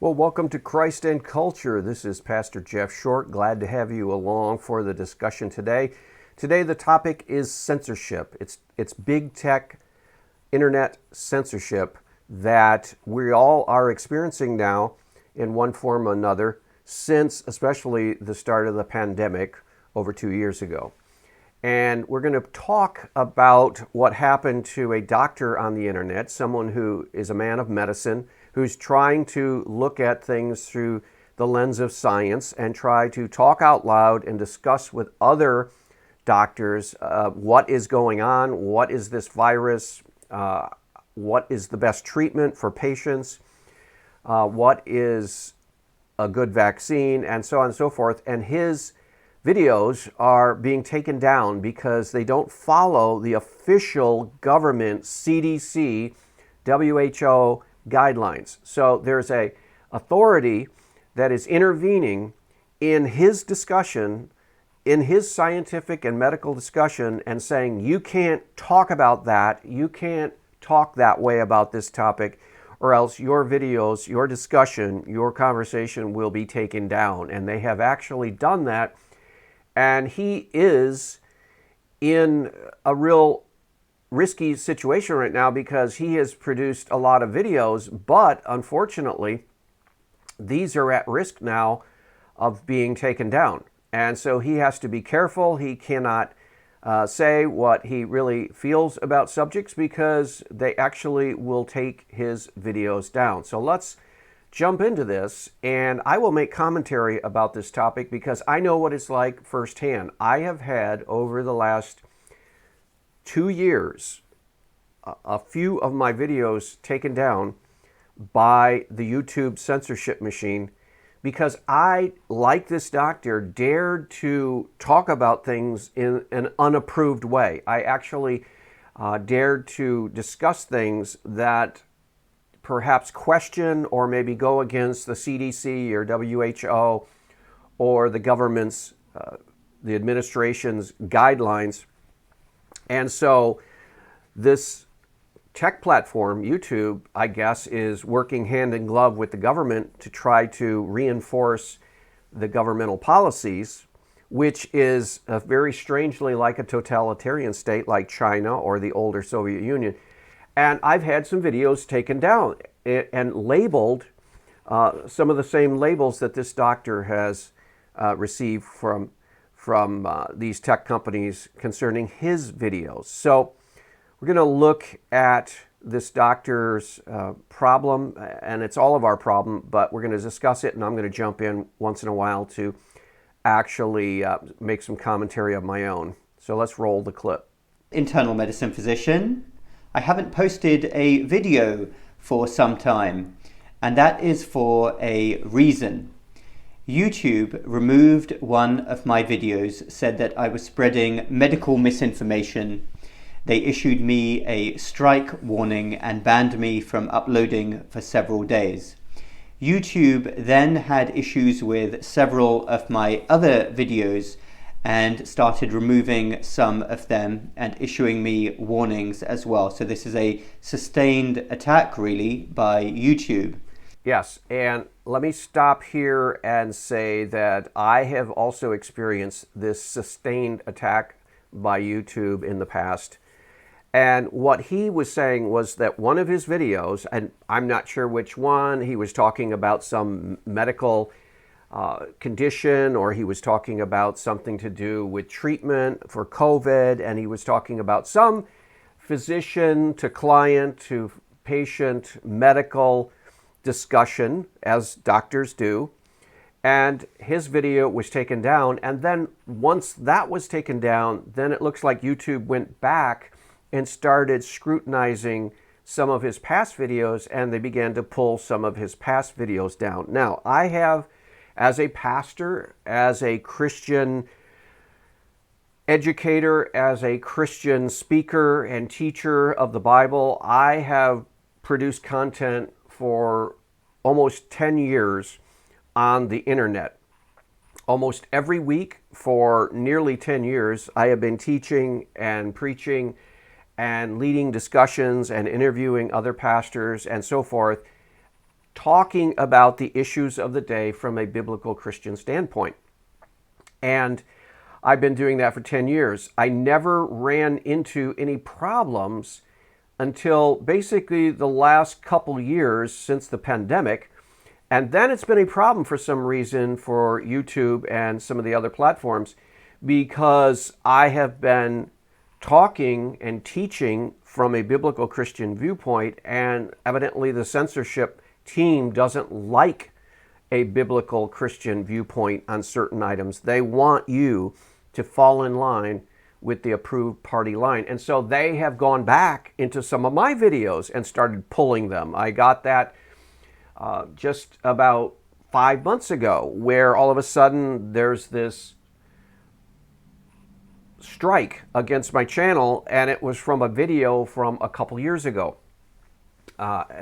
Well, welcome to Christ and Culture. This is Pastor Jeff Short. Glad to have you along for the discussion today. Today, the topic is censorship. It's big tech, internet censorship that we all are experiencing now in one form or another since especially the start of the pandemic over 2 years ago. And we're going to talk about what happened to a doctor on the internet, someone who is a man of medicine, who's trying to look at things through the lens of science and try to talk out loud and discuss with other doctors what is going on, what is this virus, what is the best treatment for patients, what is a good vaccine, and so on and so forth. And his videos are being taken down because they don't follow the official government CDC, WHO guidelines. So there's a authority that is intervening in his discussion, in his scientific and medical discussion, and saying, you can't talk about that, you can't talk that way about this topic, or else your videos, your discussion, your conversation will be taken down. And they have actually done that. And he is in a real risky situation right now because he has produced a lot of videos, but unfortunately, these are at risk now of being taken down. And so he has to be careful. He cannot say what he really feels about subjects because they actually will take his videos down. So let's jump into this, and I will make commentary about this topic because I know what it's like firsthand. I have had, over the last 2 years, a few of my videos taken down by the YouTube censorship machine because I, like this doctor, dared to talk about things in an unapproved way. I actually dared to discuss things that perhaps question or maybe go against the CDC or WHO or the government's, the administration's guidelines. And so this tech platform, YouTube, I guess, is working hand in glove with the government to try to reinforce the governmental policies, which is very strangely like a totalitarian state like China or the older Soviet Union. And I've had some videos taken down and labeled, some of the same labels that this doctor has received from these tech companies concerning his videos. So we're going to look at this doctor's problem, and it's all of our problem, but we're going to discuss it, and I'm going to jump in once in a while to actually make some commentary of my own. So let's roll the clip. Internal medicine physician. I haven't posted a video for some time, and that is for a reason. YouTube removed one of my videos, said that I was spreading medical misinformation. They issued me a strike warning and banned me from uploading for several days. YouTube then had issues with several of my other videos and started removing some of them and issuing me warnings as well. So this is a sustained attack, really, by YouTube. Yes, and let me stop here and say that I have also experienced this sustained attack by YouTube in the past. And what he was saying was that one of his videos, and I'm not sure which one, he was talking about some medical condition, or he was talking about something to do with treatment for COVID, and he was talking about some physician to client to patient medical discussion, as doctors do. And his video was taken down. And then once that was taken down, then it looks like YouTube went back and started scrutinizing some of his past videos, and they began to pull some of his past videos down. Now, I have, as a pastor, as a Christian educator, as a Christian speaker and teacher of the Bible, I have produced content for almost 10 years on the internet. Almost every week for nearly 10 years, I have been teaching and preaching and leading discussions and interviewing other pastors and so forth talking about the issues of the day from a biblical Christian standpoint. And I've been doing that for 10 years. I never ran into any problems until basically the last couple years since the pandemic. And then it's been a problem for some reason for YouTube and some of the other platforms, because I have been talking and teaching from a biblical Christian viewpoint, and evidently the censorship team doesn't like a biblical Christian viewpoint on certain items. They want you to fall in line with the approved party line. And so they have gone back into some of my videos and started pulling them. I got that just about 5 months ago, where all of a sudden there's this strike against my channel, and it was from a video from a couple years ago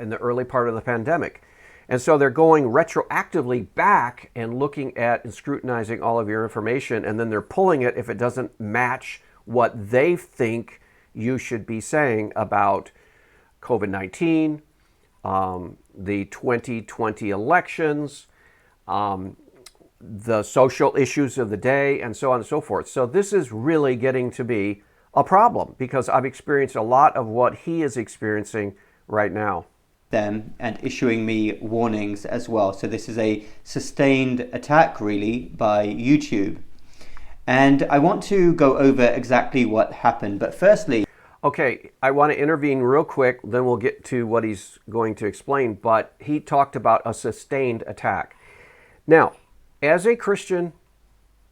in the early part of the pandemic. And so they're going retroactively back and looking at and scrutinizing all of your information, and then they're pulling it if it doesn't match what they think you should be saying about COVID-19, the 2020 elections, the social issues of the day, and so on and so forth. So this is really getting to be a problem, because I've experienced a lot of what he is experiencing right now. Them and issuing me warnings as well. So this is a sustained attack really by YouTube. And I want to go over exactly what happened. But firstly, okay, I want to intervene real quick, then we'll get to what he's going to explain. But he talked about a sustained attack. Now, as a Christian,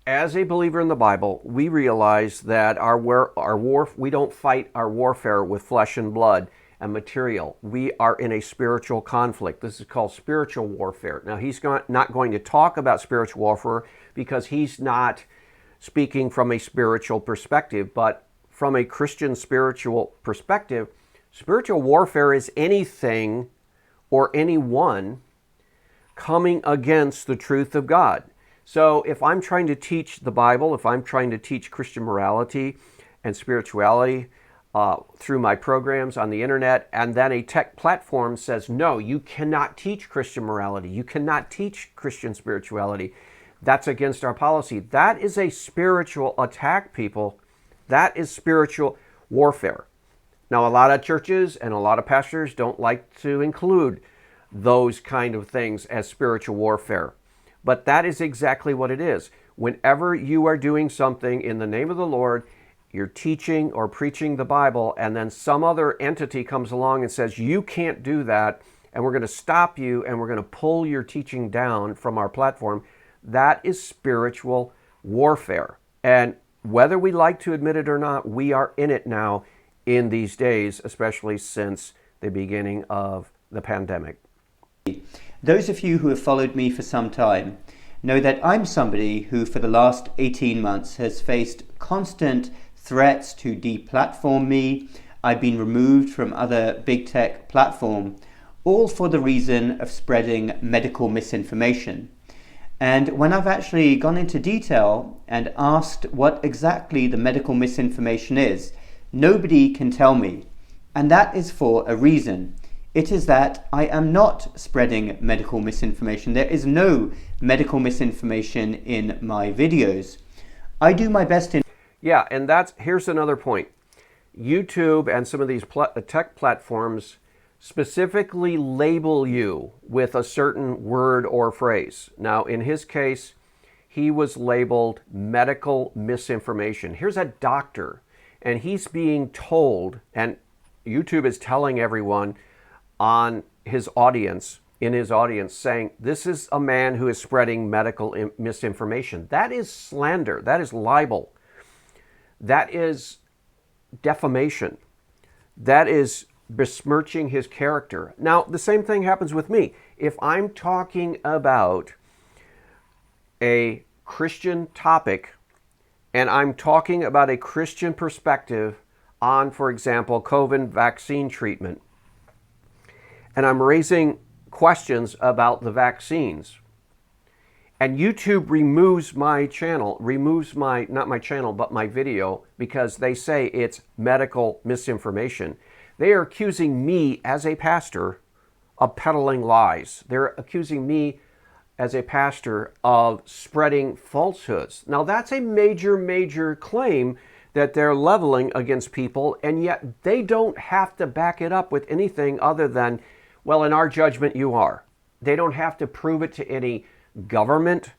as a believer in the Bible, we realize that we don't fight our warfare with flesh and blood and material. We are in a spiritual conflict. This is called spiritual warfare. Now, he's not going to talk about spiritual warfare because he's not speaking from a spiritual perspective, but from a Christian spiritual perspective, spiritual warfare is anything or anyone coming against the truth of God. So if I'm trying to teach the Bible, if I'm trying to teach Christian morality and spirituality through my programs on the internet, and then a tech platform says, no, you cannot teach Christian morality, you cannot teach Christian spirituality, that's against our policy. That is a spiritual attack, people. That is spiritual warfare. Now, a lot of churches and a lot of pastors don't like to include those kind of things as spiritual warfare. But that is exactly what it is. Whenever you are doing something in the name of the Lord, you're teaching or preaching the Bible, and then some other entity comes along and says, you can't do that, and we're going to stop you, and we're going to pull your teaching down from our platform, that is spiritual warfare. And whether we like to admit it or not, we are in it now in these days, especially since the beginning of the pandemic. Those of you who have followed me for some time know that I'm somebody who for the last 18 months has faced constant threats to deplatform me. I've been removed from other big tech platforms, all for the reason of spreading medical misinformation. And when I've actually gone into detail and asked what exactly the medical misinformation is, nobody can tell me. And that is for a reason. It is that I am not spreading medical misinformation. There is no medical misinformation in my videos. I do my best in... Yeah, and here's another point. YouTube and some of these tech platforms specifically label you with a certain word or phrase. Now, in his case, he was labeled medical misinformation. Here's a doctor, and he's being told, and YouTube is telling everyone on his audience, in his audience, saying, this is a man who is spreading medical misinformation. That is slander. That is libel. That is defamation. That is besmirching his character. Now, the same thing happens with me. If I'm talking about a Christian topic and I'm talking about a Christian perspective on, for example, COVID vaccine treatment, and I'm raising questions about the vaccines, and YouTube removes my channel, not my channel, but my video, because they say it's medical misinformation. They are accusing me as a pastor of peddling lies. They're accusing me as a pastor of spreading falsehoods. Now, that's a major, major claim that they're leveling against people, and yet they don't have to back it up with anything other than, well, in our judgment, you are. They don't have to prove it to any government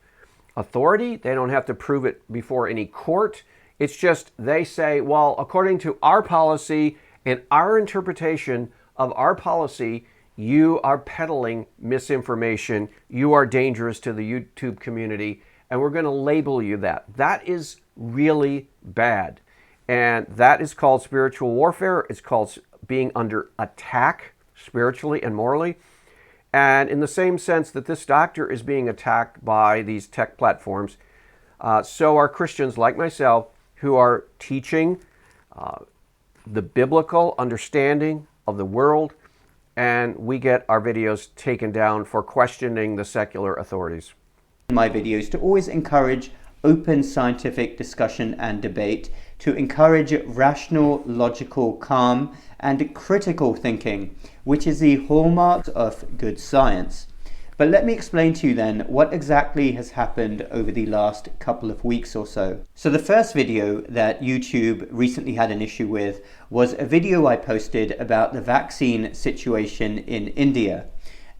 authority. They don't have to prove it before any court. It's just they say, well, according to our policy and our interpretation of our policy, you are peddling misinformation. You are dangerous to the YouTube community, and we're going to label you that. That is really bad. And that is called spiritual warfare. It's called being under attack spiritually and morally. And in the same sense that this doctor is being attacked by these tech platforms, so are Christians like myself who are teaching the biblical understanding of the world, and we get our videos taken down for questioning the secular authorities. My videos to always encourage open scientific discussion and debate, to encourage rational, logical, calm, and critical thinking, which is the hallmark of good science. But let me explain to you then what exactly has happened over the last couple of weeks or so. So the first video that YouTube recently had an issue with was a video I posted about the vaccine situation in India.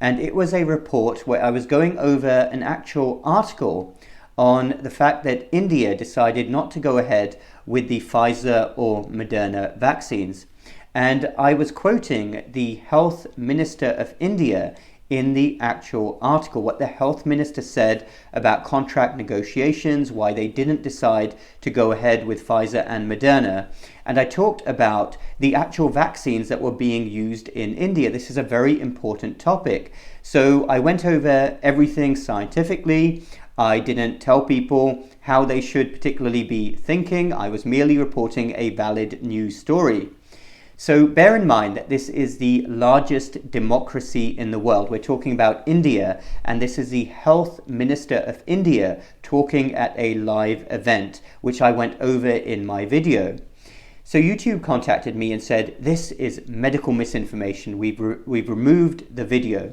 And it was a report where I was going over an actual article on the fact that India decided not to go ahead with the Pfizer or Moderna vaccines. And I was quoting the Health Minister of India in the actual article, what the health minister said about contract negotiations, why they didn't decide to go ahead with Pfizer and Moderna. And I talked about the actual vaccines that were being used in India. This is a very important topic. So I went over everything scientifically. I didn't tell people how they should particularly be thinking. I was merely reporting a valid news story. So bear in mind that this is the largest democracy in the world. We're talking about India, and this is the Health Minister of India talking at a live event, which I went over in my video. So YouTube contacted me and said, this is medical misinformation. We've removed the video.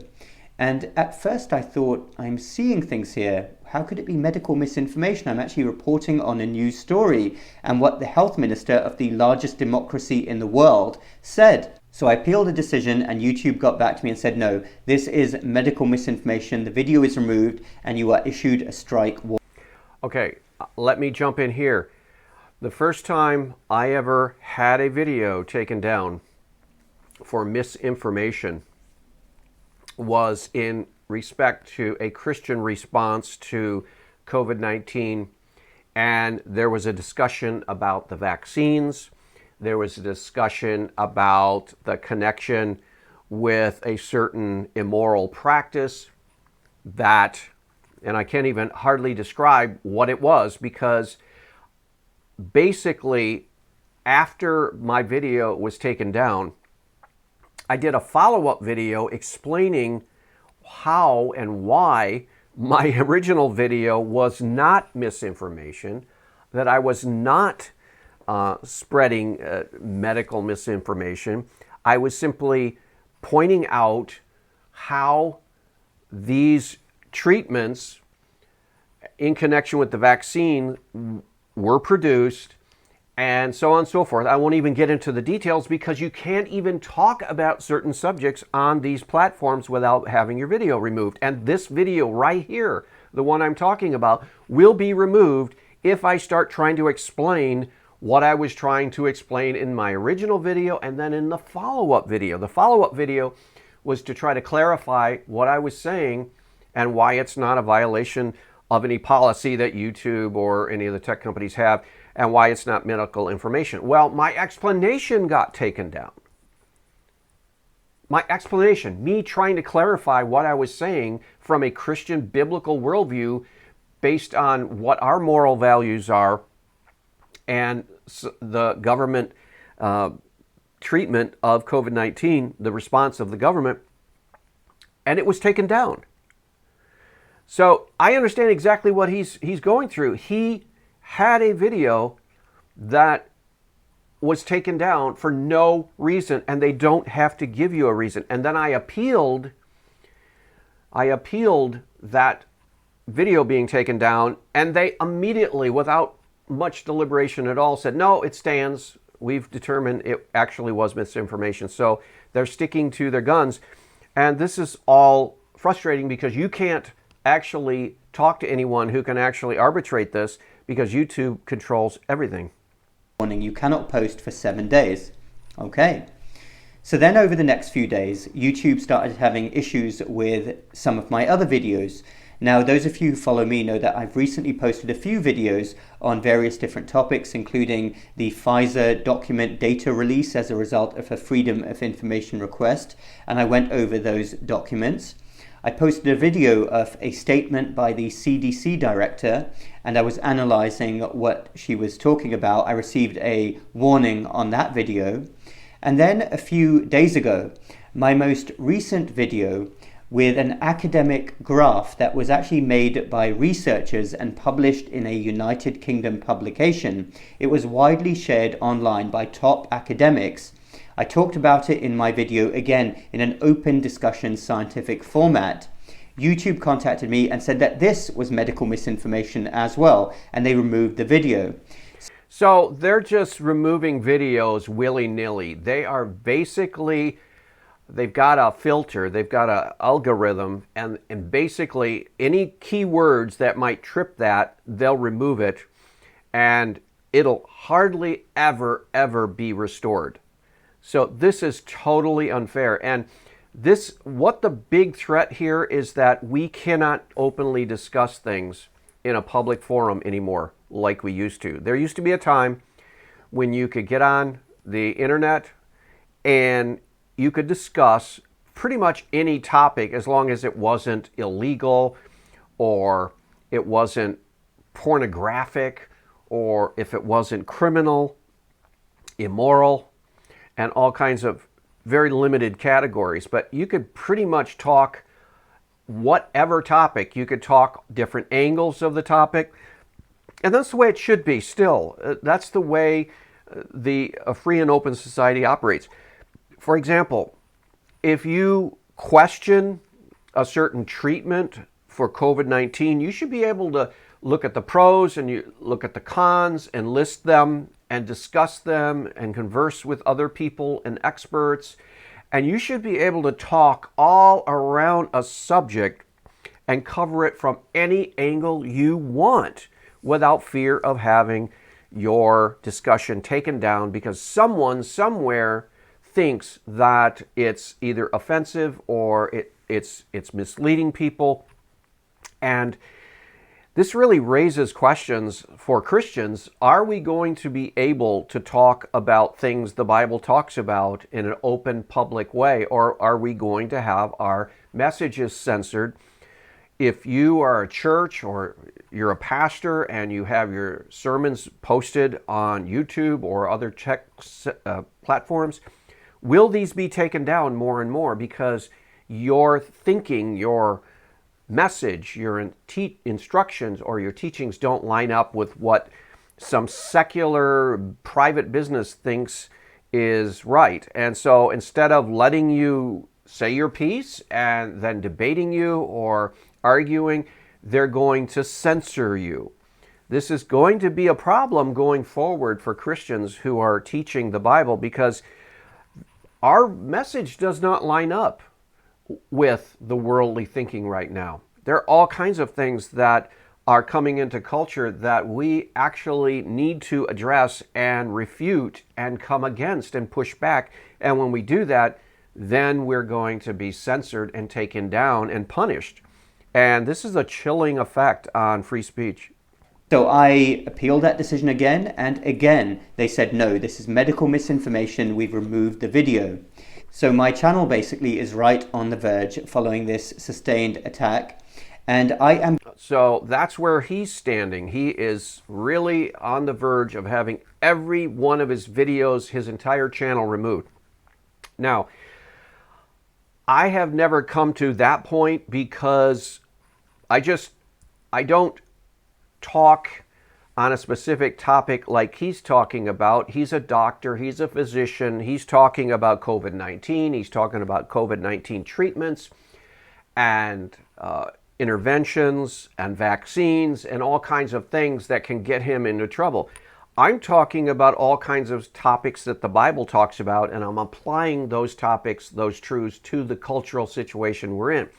And at first I thought, I'm seeing things here. How could it be medical misinformation? I'm actually reporting on a news story and what the health minister of the largest democracy in the world said. So I appealed the decision, and YouTube got back to me and said, no, this is medical misinformation. The video is removed and you are issued a strike warning. Okay, let me jump in here. The first time I ever had a video taken down for misinformation was in respect to a Christian response to COVID-19, and there was a discussion about the vaccines. There was a discussion about the connection with a certain immoral practice that, and I can't even hardly describe what it was, because basically after my video was taken down, I did a follow-up video explaining how and why my original video was not misinformation, that I was not spreading medical misinformation. I was simply pointing out how these treatments in connection with the vaccine were produced, and so on and so forth. I won't even get into the details because you can't even talk about certain subjects on these platforms without having your video removed. And this video right here, the one I'm talking about, will be removed if I start trying to explain what I was trying to explain in my original video and then in the follow-up video. The follow-up video was to try to clarify what I was saying and why it's not a violation of any policy that YouTube or any of the tech companies have, and why it's not medical information. Well, my explanation got taken down. My explanation, me trying to clarify what I was saying from a Christian biblical worldview based on what our moral values are and the government treatment of COVID-19, the response of the government, and it was taken down. So I understand exactly what he's going through. He had a video that was taken down for no reason, and they don't have to give you a reason. And then I appealed that video being taken down, and they immediately, without much deliberation at all, said, no, it stands. We've determined it actually was misinformation. So they're sticking to their guns. And this is all frustrating because you can't actually talk to anyone who can actually arbitrate this because YouTube controls everything. Warning, you cannot post for 7 days. Okay. So then over the next few days, YouTube started having issues with some of my other videos. Now, those of you who follow me know that I've recently posted a few videos on various different topics, including the Pfizer document data release as a result of a Freedom of Information request, and I went over those documents. I posted a video of a statement by the CDC director, and I was analyzing what she was talking about. I received a warning on that video. And then a few days ago, my most recent video with an academic graph that was actually made by researchers and published in a United Kingdom publication. It was widely shared online by top academics. I talked about it in my video, again, in an open discussion scientific format. YouTube contacted me and said that this was medical misinformation as well, and they removed the video. So they're just removing videos willy-nilly. They are basically, they've got a filter, they've got an algorithm, and basically any keywords that might trip that, they'll remove it, and it'll hardly ever be restored. So this is totally unfair. And what the big threat here is that we cannot openly discuss things in a public forum anymore like we used to. There used to be a time when you could get on the internet and you could discuss pretty much any topic as long as it wasn't illegal or it wasn't pornographic or if it wasn't criminal, immoral, and all kinds of very limited categories. But you could pretty much talk whatever topic. You could talk different angles of the topic. And that's the way it should be still. That's the way a free and open society operates. For example, if you question a certain treatment for COVID-19, you should be able to look at the pros and you look at the cons and list them and discuss them and converse with other people and experts. And you should be able to talk all around a subject and cover it from any angle you want without fear of having your discussion taken down because someone somewhere thinks that it's either offensive or it's misleading people. And this really raises questions for Christians. Are we going to be able to talk about things the Bible talks about in an open, public way, or are we going to have our messages censored? If you are a church or you're a pastor and you have your sermons posted on YouTube or other tech platforms, will these be taken down more and more because your thinking, your message, your instructions, or your teachings don't line up with what some secular private business thinks is right? And so instead of letting you say your piece and then debating you or arguing, they're going to censor you. This is going to be a problem going forward for Christians who are teaching the Bible because our message does not line up with the worldly thinking right now. There are all kinds of things that are coming into culture that we actually need to address and refute and come against and push back. And when we do that, then we're going to be censored and taken down and punished. And this is a chilling effect on free speech. So I appealed that decision again, and again they said no, this is medical misinformation, we've removed the video. So my channel basically is right on the verge following this sustained attack, and I am... So that's where he's standing. He is really on the verge of having every one of his videos, his entire channel removed. Now, I have never come to that point because I don't talk on a specific topic like he's talking about. He's a doctor, he's a physician, he's talking about COVID-19, he's talking about COVID-19 treatments and interventions and vaccines and all kinds of things that can get him into trouble. I'm talking about all kinds of topics that the Bible talks about, and I'm applying those topics, those truths, to the cultural situation we're in.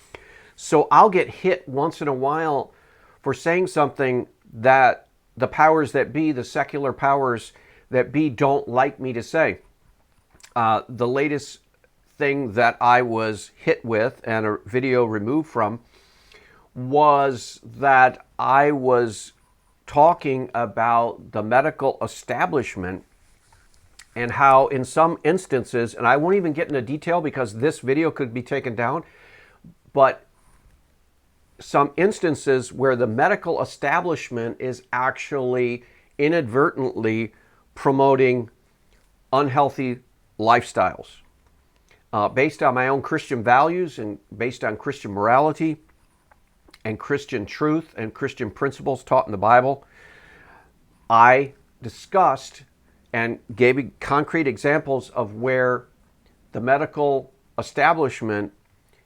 So I'll get hit once in a while for saying something that the powers that be, the secular powers that be, don't like me to say. The latest thing that I was hit with and a video removed from was that I was talking about the medical establishment and how in some instances, and I won't even get into detail because this video could be taken down, but some instances where the medical establishment is actually inadvertently promoting unhealthy lifestyles based on my own Christian values and based on Christian morality and Christian truth and Christian principles taught in the Bible. I discussed and gave concrete examples of where the medical establishment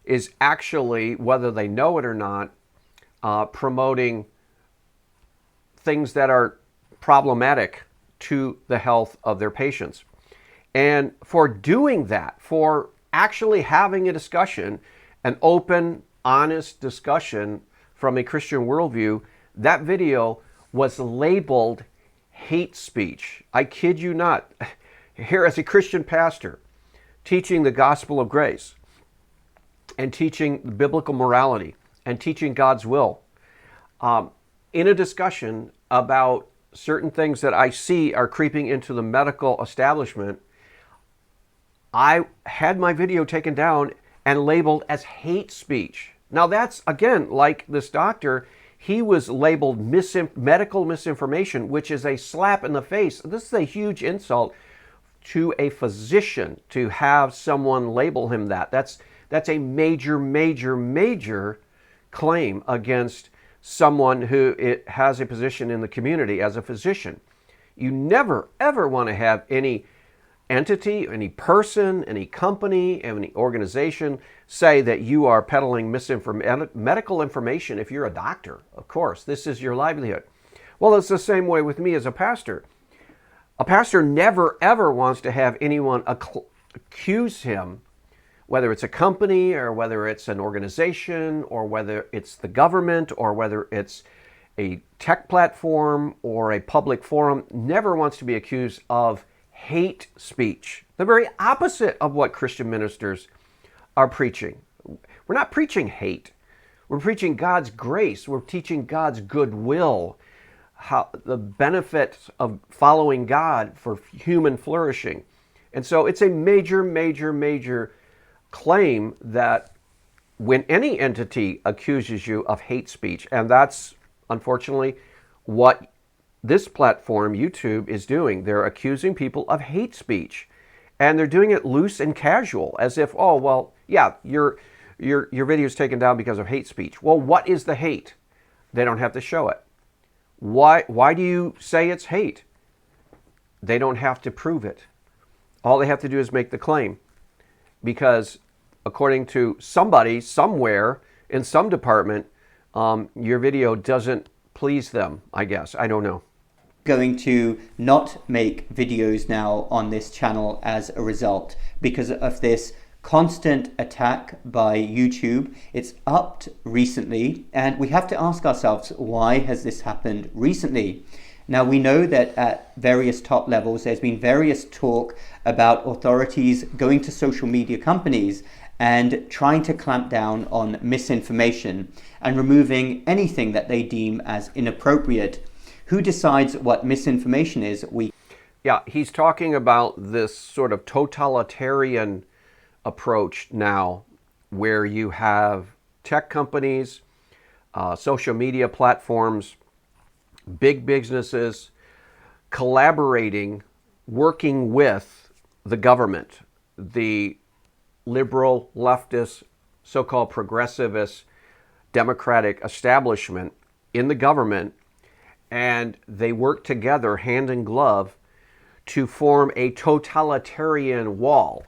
is actually, whether they know it or not, promoting things that are problematic to the health of their patients. And for doing that, for actually having a discussion, an open, honest discussion from a Christian worldview, that video was labeled hate speech. I kid you not. Here as a Christian pastor, teaching the gospel of grace, and teaching biblical morality and teaching God's will, in a discussion about certain things that I see are creeping into the medical establishment, I had my video taken down and labeled as hate speech. Now that's, again, like this doctor, he was labeled medical misinformation, which is a slap in the face. This is a huge insult to a physician to have someone label him that. That's a major, major, major claim against someone who has a position in the community as a physician. You never, ever want to have any entity, any person, any company, any organization say that you are peddling medical information if you're a doctor. Of course, this is your livelihood. Well, it's the same way with me as a pastor. A pastor never, ever wants to have anyone accuse him, whether it's a company or whether it's an organization or whether it's the government or whether it's a tech platform or a public forum, never wants to be accused of hate speech. The very opposite of what Christian ministers are preaching. We're not preaching hate. We're preaching God's grace. We're teaching God's goodwill, how the benefits of following God for human flourishing. And so it's a major, major, major claim that when any entity accuses you of hate speech, and that's unfortunately what this platform, YouTube, is doing. They're accusing people of hate speech, and they're doing it loose and casual, as if, oh, well, yeah, your video is taken down because of hate speech. Well, what is the hate? They don't have to show it. Why do you say it's hate? They don't have to prove it. All they have to do is make the claim, because according to somebody, somewhere, in some department, your video doesn't please them, I guess. I don't know. Going to not make videos now on this channel as a result because of this constant attack by YouTube. It's upped recently, and we have to ask ourselves, why has this happened recently? Now, we know that at various top levels, there's been various talk about authorities going to social media companies and trying to clamp down on misinformation and removing anything that they deem as inappropriate. Who decides what misinformation is? Yeah, he's talking about this sort of totalitarian approach now where you have tech companies, social media platforms, big businesses collaborating, working with the government, the liberal, leftist, so-called progressivist, democratic establishment in the government, and they work together hand in glove to form a totalitarian wall.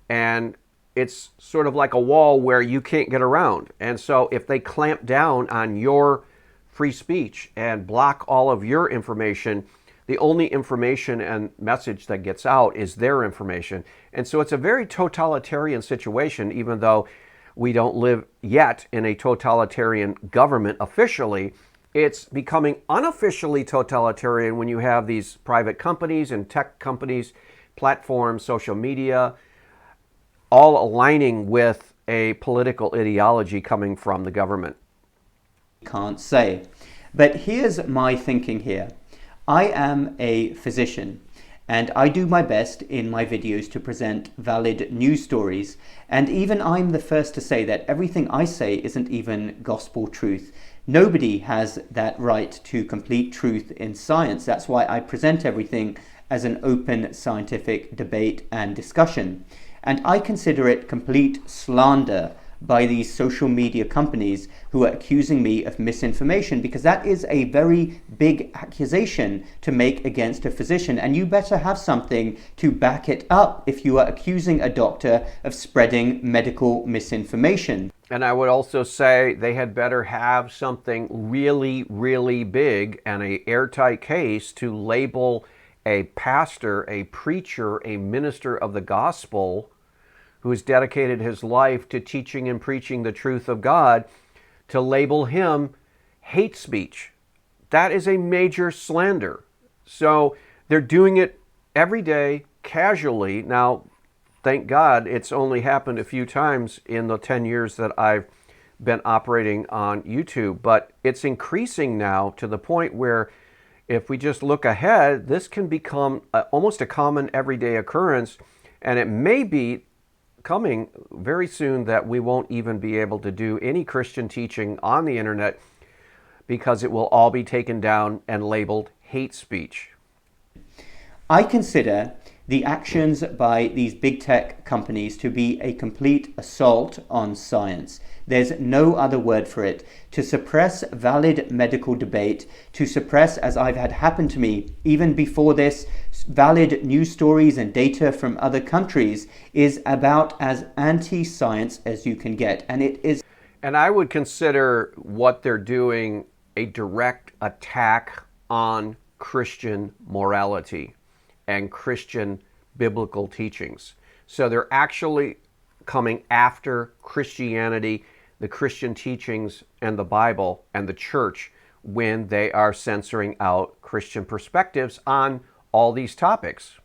And it's sort of like a wall where you can't get around. And so if they clamp down on your free speech and block all of your information, the only information and message that gets out is their information. And so it's a very totalitarian situation, even though we don't live yet in a totalitarian government officially. It's becoming unofficially totalitarian when you have these private companies and tech companies, platforms, social media, all aligning with a political ideology coming from the government. Can't say. But here's my thinking here. I am a physician, and I do my best in my videos to present valid news stories, and even I'm the first to say that everything I say isn't even gospel truth. Nobody has that right to complete truth in science. That's why I present everything as an open scientific debate and discussion. And I consider it complete slander by these social media companies who are accusing me of misinformation, because that is a very big accusation to make against a physician, and you better have something to back it up if you are accusing a doctor of spreading medical misinformation. And I would also say they had better have something really, really big and an airtight case to label a pastor, a preacher, a minister of the gospel who has dedicated his life to teaching and preaching the truth of God, to label him hate speech. That is a major slander. So they're doing it every day, casually. Now, thank God it's only happened a few times in the 10 years that I've been operating on YouTube, but it's increasing now to the point where if we just look ahead, this can become almost a common everyday occurrence, and it may be coming very soon that we won't even be able to do any Christian teaching on the internet because it will all be taken down and labeled hate speech. I consider the actions by these big tech companies to be a complete assault on science. There's no other word for it. To suppress valid medical debate, to suppress, as I've had happen to me even before this, valid news stories and data from other countries is about as anti-science as you can get. And it is. And I would consider what they're doing a direct attack on Christian morality and Christian biblical teachings. So they're actually coming after Christianity, the Christian teachings, and the Bible and the church when they are censoring out Christian perspectives on all these topics.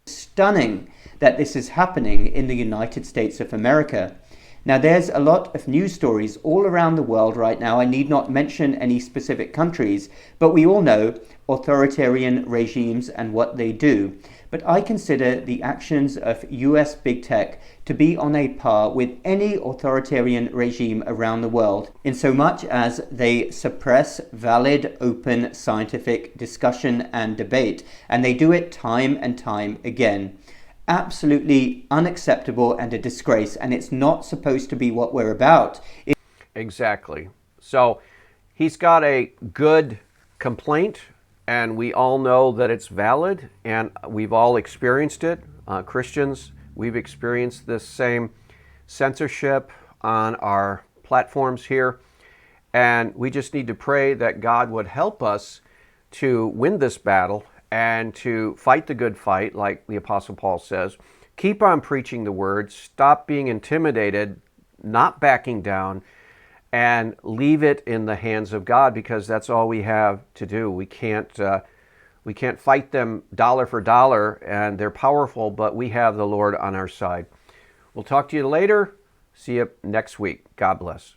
Stunning that this is happening in the United States of America. Now, there's a lot of news stories all around the world right now. I need not mention any specific countries, but we all know authoritarian regimes and what they do. But I consider the actions of US big tech to be on a par with any authoritarian regime around the world, in so much as they suppress valid, open scientific discussion and debate, and they do it time and time again. Absolutely unacceptable and a disgrace, and it's not supposed to be what we're about. Exactly. So he's got a good complaint, and we all know that it's valid, and we've all experienced it. Christians, we've experienced this same censorship on our platforms here, and we just need to pray that God would help us to win this battle and to fight the good fight, like the Apostle Paul says. Keep on preaching the word, stop being intimidated, not backing down, and leave it in the hands of God, because that's all we have to do. We can't fight them dollar for dollar, and they're powerful, but we have the Lord on our side. We'll talk to you later. See you next week. God bless.